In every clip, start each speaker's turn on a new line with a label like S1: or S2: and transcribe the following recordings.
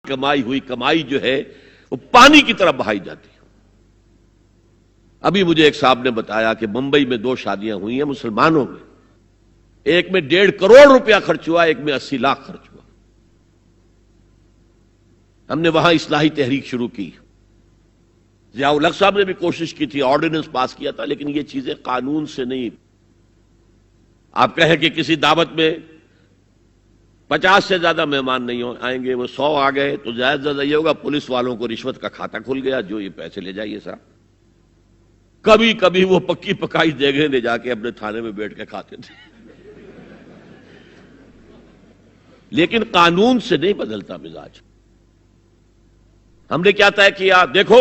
S1: کمائی ہوئی کمائی جو ہے وہ پانی کی طرح بہائی جاتی ہے۔ ابھی مجھے ایک صاحب نے بتایا کہ ممبئی میں 2 شادیاں ہوئی ہیں مسلمانوں میں، ایک میں 1.5 کروڑ روپیہ خرچ ہوا، ایک میں 80 لاکھ خرچ ہوا۔ ہم نے وہاں اصلاحی تحریک شروع کی، ضیاء الحق صاحب نے بھی کوشش کی تھی، آرڈیننس پاس کیا تھا، لیکن یہ چیزیں قانون سے نہیں۔ آپ کہیں کہ کسی دعوت میں 50 سے زیادہ مہمان نہیں آئیں گے، وہ 100 آ گئے تو زیادہ سے زیادہ یہ ہوگا پولیس والوں کو رشوت کا کھاتا کھل گیا، جو یہ پیسے لے جائیے صاحب۔ کبھی کبھی وہ پکی پکائی دیگیں لے جا کے اپنے تھانے میں بیٹھ کے کھاتے تھے، لیکن قانون سے نہیں بدلتا مزاج۔ ہم نے کیا طے کیا؟ دیکھو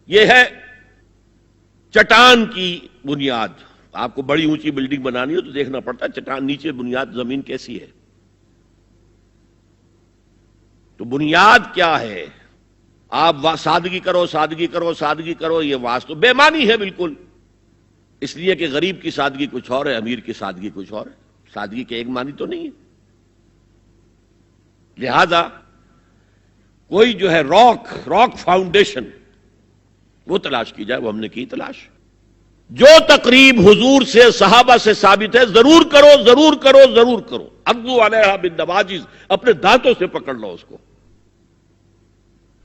S1: یہ ہے چٹان کی بنیاد۔ آپ کو بڑی اونچی بلڈنگ بنانی ہو تو دیکھنا پڑتا ہے چٹان نیچے بنیاد زمین کیسی ہے۔ تو بنیاد کیا ہے؟ آپ سادگی کرو سادگی کرو سادگی کرو، یہ واسطہ بے معنی ہے بالکل، اس لیے کہ غریب کی سادگی کچھ اور ہے، امیر کی سادگی کچھ اور ہے، سادگی کے ایک معنی تو نہیں ہے۔ لہذا کوئی جو ہے راک فاؤنڈیشن وہ تلاش کی جائے، وہ ہم نے کی تلاش۔ جو تقریب حضور سے صحابہ سے ثابت ہے ضرور کرو ضرور کرو ضرور کرو، عضوا علیہا بالنواجذ، اپنے دانتوں سے پکڑ لو اس کو۔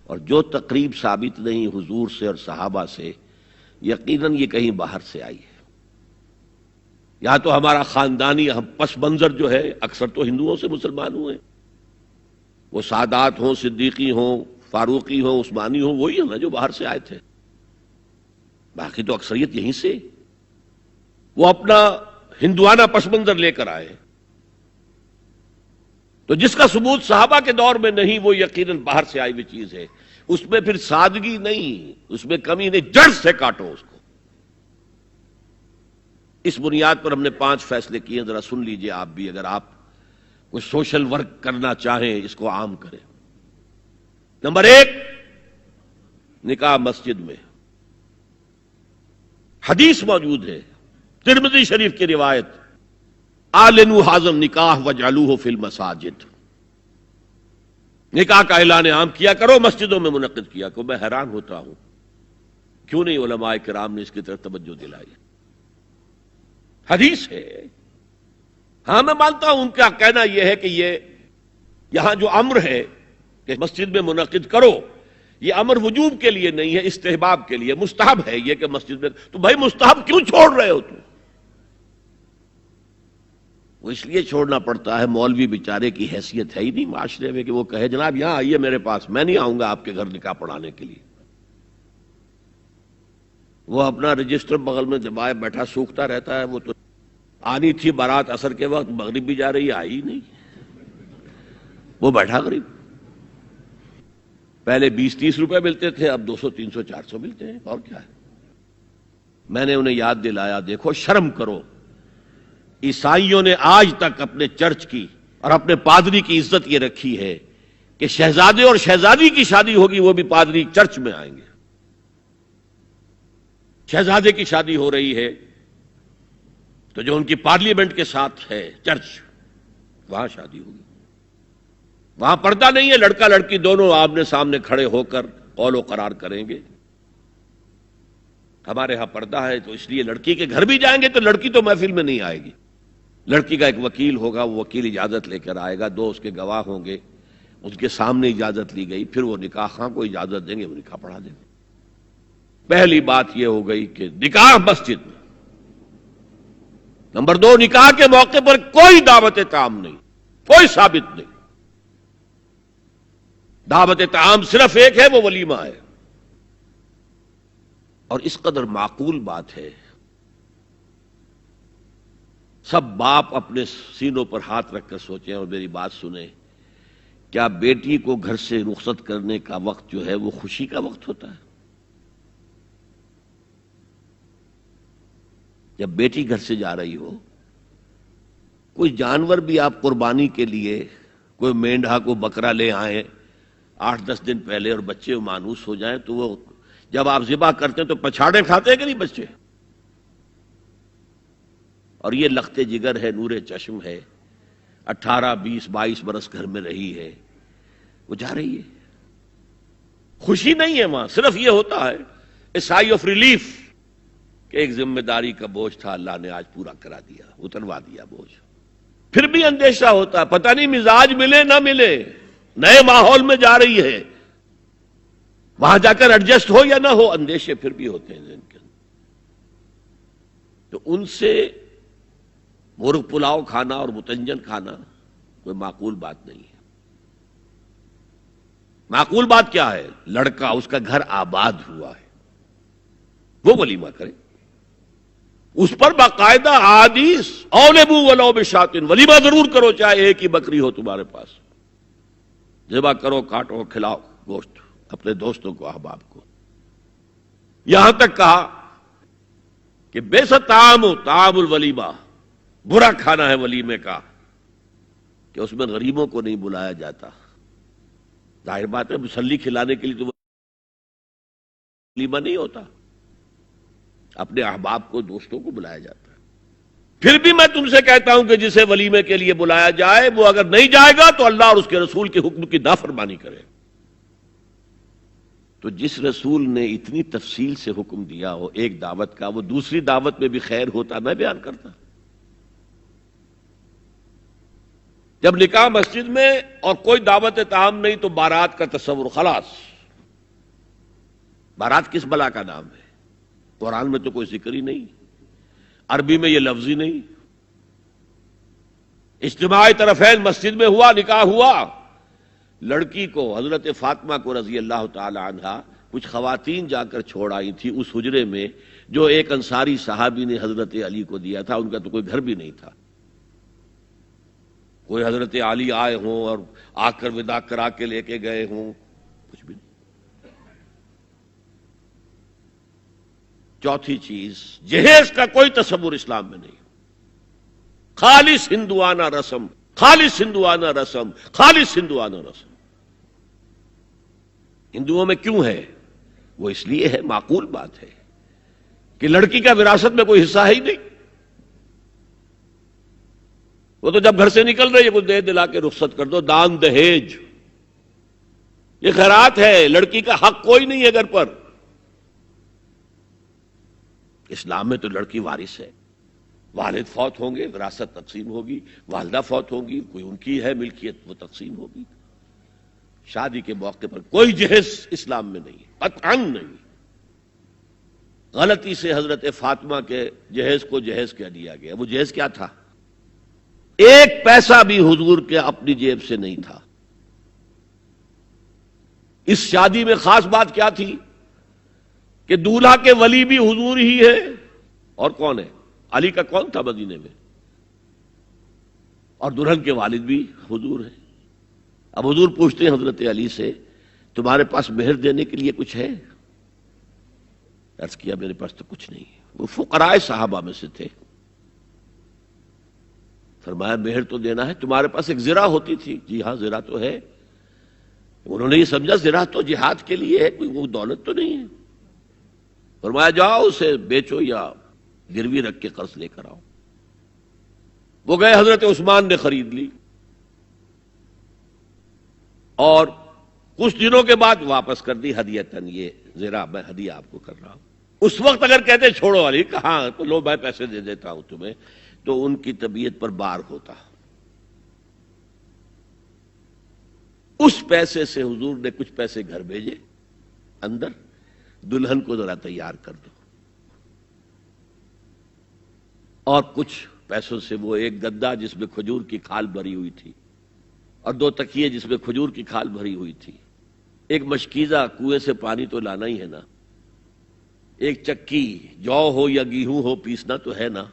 S1: اور جو تقریب ثابت نہیں حضور سے اور صحابہ سے، یقیناً یہ کہیں باہر سے آئی ہے۔ یا تو ہمارا خاندانی پس منظر جو ہے، اکثر تو ہندوؤں سے مسلمان ہوئے، وہ سادات ہوں، صدیقی ہوں، فاروقی ہوں، عثمانی ہوں، وہی ہیں نا جو باہر سے آئے تھے، باقی تو اکثریت یہیں سے۔ وہ اپنا ہندوانہ پس منظر لے کر آئے، تو جس کا ثبوت صحابہ کے دور میں نہیں وہ یقیناً باہر سے آئی ہوئی چیز ہے۔ اس میں پھر سادگی نہیں، اس میں کمی نہیں، جڑ سے کاٹو اس کو۔ اس بنیاد پر ہم نے 5 فیصلے کیے، ذرا سن لیجئے آپ بھی، اگر آپ کوئی سوشل ورک کرنا چاہیں اس کو عام کریں۔ نمبر 1، نکاح مسجد میں۔ حدیث موجود ہے، ترمذی شریف کی روایت، اعلنوا ھذا النکاح واجعلوہ فی المساجد، نکاح کا اعلان عام کیا کرو، مسجدوں میں منعقد کیا کرو۔ میں حیران ہوتا ہوں کیوں نہیں علماء کرام نے اس کی طرف توجہ دلائی۔ حدیث ہے، ہاں میں مانتا ہوں ان کا کہنا یہ ہے کہ یہ یہاں جو امر ہے کہ مسجد میں منعقد کرو، یہ امر وجوب کے لیے نہیں ہے، استحباب کے لیے، مستحب ہے یہ کہ مسجد میں۔ تو بھائی مستحب کیوں چھوڑ رہے ہو تم؟ وہ اس لیے چھوڑنا پڑتا ہے، مولوی بیچارے کی حیثیت ہے ہی نہیں معاشرے میں کہ وہ کہے جناب یہاں آئیے میرے پاس، میں نہیں آؤں گا آپ کے گھر نکاح پڑھانے کے لیے۔ وہ اپنا رجسٹر بغل میں دبائے بیٹھا سوکھتا رہتا ہے۔ وہ تو آنی تھی بارات عصر کے وقت، مغرب بھی جا رہی ہے، آئی ہی نہیں، وہ بیٹھا غریب۔ پہلے 20-30 روپے ملتے تھے، اب 200 300 400 ملتے ہیں، اور کیا ہے۔ میں نے انہیں یاد دلایا دیکھو شرم کرو، عیسائیوں نے آج تک اپنے چرچ کی اور اپنے پادری کی عزت یہ رکھی ہے کہ شہزادے اور شہزادی کی شادی ہوگی وہ بھی پادری چرچ میں آئیں گے۔ شہزادے کی شادی ہو رہی ہے تو جو ان کی پارلیمنٹ کے ساتھ ہے چرچ، وہاں شادی ہوگی، وہاں پردہ نہیں ہے، لڑکا لڑکی دونوں آمنے سامنے کھڑے ہو کر قول و قرار کریں گے۔ ہمارے ہاں پردہ ہے تو اس لیے لڑکی کے گھر بھی جائیں گے تو لڑکی تو محفل میں نہیں آئے گی، لڑکی کا ایک وکیل ہوگا، وہ وکیل اجازت لے کر آئے گا، 2 اس کے گواہ ہوں گے، اس کے سامنے اجازت لی گئی، پھر وہ نکاح خواہ کو اجازت دیں گے، وہ نکاح پڑھا دیں گے۔ پہلی بات یہ ہو گئی کہ نکاح مسجد میں۔ نمبر 2، نکاح کے موقع پر کوئی دعوت طعام نہیں، کوئی ثابت نہیں۔ دعوت طعام صرف ایک ہے، وہ ولیمہ ہے، اور اس قدر معقول بات ہے، سب باپ اپنے سینوں پر ہاتھ رکھ کر سوچیں اور میری بات سنیں، کیا بیٹی کو گھر سے رخصت کرنے کا وقت جو ہے وہ خوشی کا وقت ہوتا ہے؟ جب بیٹی گھر سے جا رہی ہو، کوئی جانور بھی آپ قربانی کے لیے، کوئی مینڈھا کو بکرا لے آئیں 8-10 دن پہلے اور بچے مانوس ہو جائیں تو وہ جب آپ ذبح کرتے ہیں تو پچھاڑے کھاتے ہیں کہ نہیں بچے؟ اور یہ لخت جگر ہے، نور چشم ہے، 18 20 22 برس گھر میں رہی ہے، وہ جا رہی ہے، خوشی نہیں ہے وہاں، صرف یہ ہوتا ہے اے سائی آف ریلیف کہ ایک ذمہ داری کا بوجھ تھا، اللہ نے آج پورا کرا دیا، اتروا دیا بوجھ۔ پھر بھی اندیشہ ہوتا ہے، پتہ نہیں مزاج ملے نہ ملے، نئے ماحول میں جا رہی ہے، وہاں جا کر ایڈجسٹ ہو یا نہ ہو، اندیشے پھر بھی ہوتے ہیں ذہن کے اندر۔ تو ان سے مرغ پلاؤ کھانا اور متنجن کھانا کوئی معقول بات نہیں ہے۔ معقول بات کیا ہے؟ لڑکا، اس کا گھر آباد ہوا ہے، وہ ولیمہ کرے، اس پر باقاعدہ احادیث اولبو ولو بشاتن، ولیمہ ضرور کرو چاہے ایک ہی بکری ہو تمہارے پاس، ذبح کرو، کاٹو، کھلاؤ گوشت اپنے دوستوں کو، احباب کو۔ یہاں تک کہا کہ بئس طعام الولیمہ، برا کھانا ہے ولیمے کا کہ اس میں غریبوں کو نہیں بلایا جاتا۔ ظاہر بات ہے، مسلی کھلانے کے لیے تو ولیمہ نہیں ہوتا، اپنے احباب کو، دوستوں کو بلایا جاتا ہے۔ پھر بھی میں تم سے کہتا ہوں کہ جسے ولیمے کے لیے بلایا جائے، وہ اگر نہیں جائے گا تو اللہ اور اس کے رسول کے حکم کی نافرمانی کرے۔ تو جس رسول نے اتنی تفصیل سے حکم دیا ہو ایک دعوت کا، وہ دوسری دعوت میں بھی خیر ہوتا میں بیان کرتا۔ جب نکاح مسجد میں اور کوئی دعوت طعام نہیں تو بارات کا تصور، خلاص۔ بارات کس بلا کا نام ہے؟ قرآن میں تو کوئی ذکر ہی نہیں، عربی میں یہ لفظ ہی نہیں۔ اجتماع طرفین مسجد میں ہوا، نکاح ہوا، لڑکی کو، حضرت فاطمہ کو رضی اللہ تعالی عنہا، کچھ خواتین جا کر چھوڑ آئی تھی اس حجرے میں جو ایک انصاری صحابی نے حضرت علی کو دیا تھا، ان کا تو کوئی گھر بھی نہیں تھا۔ کوئی حضرت علی آئے ہوں اور آ کر وداع کرا کے لے کے گئے ہوں، کچھ بھی نہیں۔ چوتھی چیز، جہیز کا کوئی تصور اسلام میں نہیں، خالص ہندوانہ رسم، خالص ہندوانہ رسم، خالص ہندوانہ رسم۔ ہندوؤں میں کیوں ہے؟ وہ اس لیے ہے، معقول بات ہے کہ لڑکی کا وراثت میں کوئی حصہ ہے ہی نہیں، وہ تو جب گھر سے نکل رہی ہے کچھ دے دلا کے رخصت کر دو، دان دہیج، یہ خیرات ہے، لڑکی کا حق کوئی نہیں ہے گھر پر۔ اسلام میں تو لڑکی وارث ہے، والد فوت ہوں گے وراثت تقسیم ہوگی، والدہ فوت ہوں گی، کوئی ان کی ہے ملکیت وہ تقسیم ہوگی۔ شادی کے موقع پر کوئی جہیز اسلام میں نہیں، قطعاً نہیں۔ غلطی سے حضرت فاطمہ کے جہیز کو جہیز کہہ دیا گیا، وہ جہیز کیا تھا؟ ایک پیسہ بھی حضور کے اپنی جیب سے نہیں تھا۔ اس شادی میں خاص بات کیا تھی کہ دولہا کے ولی بھی حضور ہی ہے، اور کون ہے؟ علی کا کون تھا مدینے میں؟ اور دلہن کے والد بھی حضور ہیں۔ اب حضور پوچھتے ہیں حضرت علی سے، تمہارے پاس مہر دینے کے لیے کچھ ہے؟ عرض کیا میرے پاس تو کچھ نہیں ہے۔ وہ فقراء صحابہ میں سے تھے۔ فرمایا مہر تو دینا ہے، تمہارے پاس ایک زرہ ہوتی تھی؟ جی ہاں زرہ تو ہے۔ انہوں نے یہ سمجھا زرہ تو جہاد کے لیے ہے، کوئی وہ دولت تو نہیں ہے۔ فرمایا جاؤ اسے بیچو یا گروی رکھ کے قرض لے کر آؤ۔ وہ گئے، حضرت عثمان نے خرید لی، اور کچھ دنوں کے بعد واپس کر دی ہدیتاً، یہ زرہ میں ہدیہ آپ کو کر رہا ہوں۔ اس وقت اگر کہتے چھوڑو علی، کہاں تو لو میں پیسے دے دیتا ہوں تمہیں، تو ان کی طبیعت پر بار ہوتا۔ اس پیسے سے حضور نے کچھ پیسے گھر بھیجے اندر، دلہن کو ذرا تیار کر دو، اور کچھ پیسوں سے وہ ایک گدا جس میں کھجور کی کھال بھری ہوئی تھی، اور 2 تکیے جس میں کھجور کی کھال بھری ہوئی تھی، ایک مشکیزہ، کنویں سے پانی تو لانا ہی ہے نا، ایک چکی، جو ہو یا گیہوں ہو پیسنا تو ہے نا،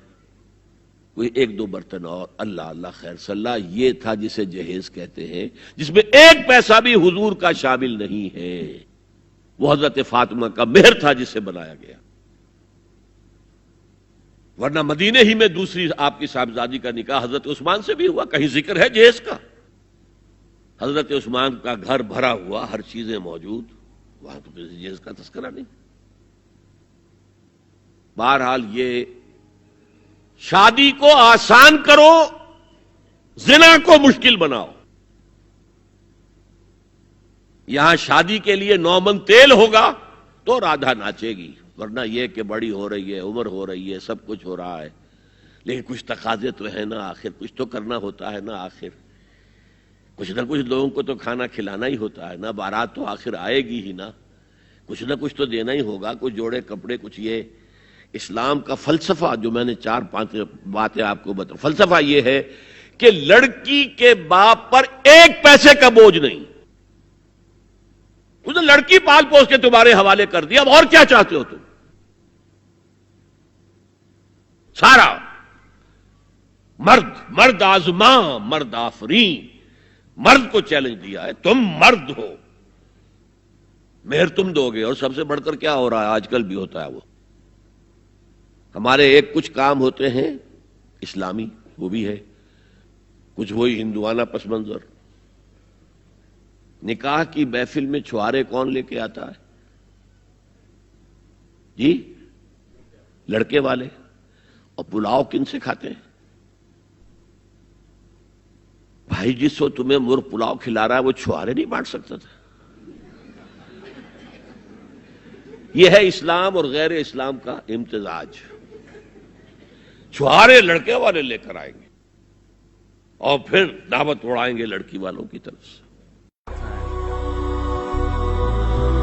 S1: کوئی 1-2 برتن اور، اللہ اللہ خیر صلی اللہ، یہ تھا جسے جہیز کہتے ہیں، جس میں ایک پیسہ بھی حضور کا شامل نہیں ہے۔ وہ حضرت فاطمہ کا مہر تھا جسے بنایا گیا، ورنہ مدینے ہی میں دوسری آپ کی صاحبزادی کا نکاح حضرت عثمان سے بھی ہوا، کہیں ذکر ہے جہیز کا؟ حضرت عثمان کا گھر بھرا ہوا، ہر چیزیں موجود، وہاں تو کسی جہیز کا تذکرہ نہیں۔ بہرحال یہ شادی کو آسان کرو زنا کو مشکل بناؤ. یہاں شادی کے لیے 9 من تیل ہوگا تو رادھا ناچے گی، ورنہ یہ کہ بڑی ہو رہی ہے، عمر ہو رہی ہے، سب کچھ ہو رہا ہے، لیکن کچھ تقاضے تو ہے نا، آخر کچھ تو کرنا ہوتا ہے نا، آخر کچھ نہ کچھ لوگوں کو تو کھانا کھلانا ہی ہوتا ہے نا، بارات تو آخر آئے گی ہی نا، کچھ نہ کچھ تو دینا ہی ہوگا، کچھ جوڑے کپڑے، کچھ یہ. اسلام کا فلسفہ جو میں نے 4-5 باتیں آپ کو بتا، فلسفہ یہ ہے کہ لڑکی کے باپ پر 1 پیسے کا بوجھ نہیں. اس نے لڑکی پال پوس کے تمہارے حوالے کر دیا، اب اور کیا چاہتے ہو تم؟ سارا مرد آزماں مرد آفرین، مرد کو چیلنج دیا ہے، تم مرد ہو، مہر تم دو گے. اور سب سے بڑھ کر کیا ہو رہا ہے آج کل بھی ہوتا ہے، وہ ہمارے کچھ کام ہوتے ہیں اسلامی، وہ بھی ہے، کچھ وہی ہندوانہ پس منظر. نکاح کی محفل میں چھوارے کون لے کے آتا ہے جی؟ لڑکے والے. اور پلاؤ کن سے کھاتے ہیں بھائی؟ جس کو تمہیں مرغ پلاؤ کھلا رہا ہے وہ چھوارے نہیں بانٹ سکتا تھا؟ یہ ہے اسلام اور غیر اسلام کا امتزاج. چھوارے لڑکے والے لے کر آئیں گے اور پھر دعوت اڑائیں گے لڑکی والوں کی طرف سے.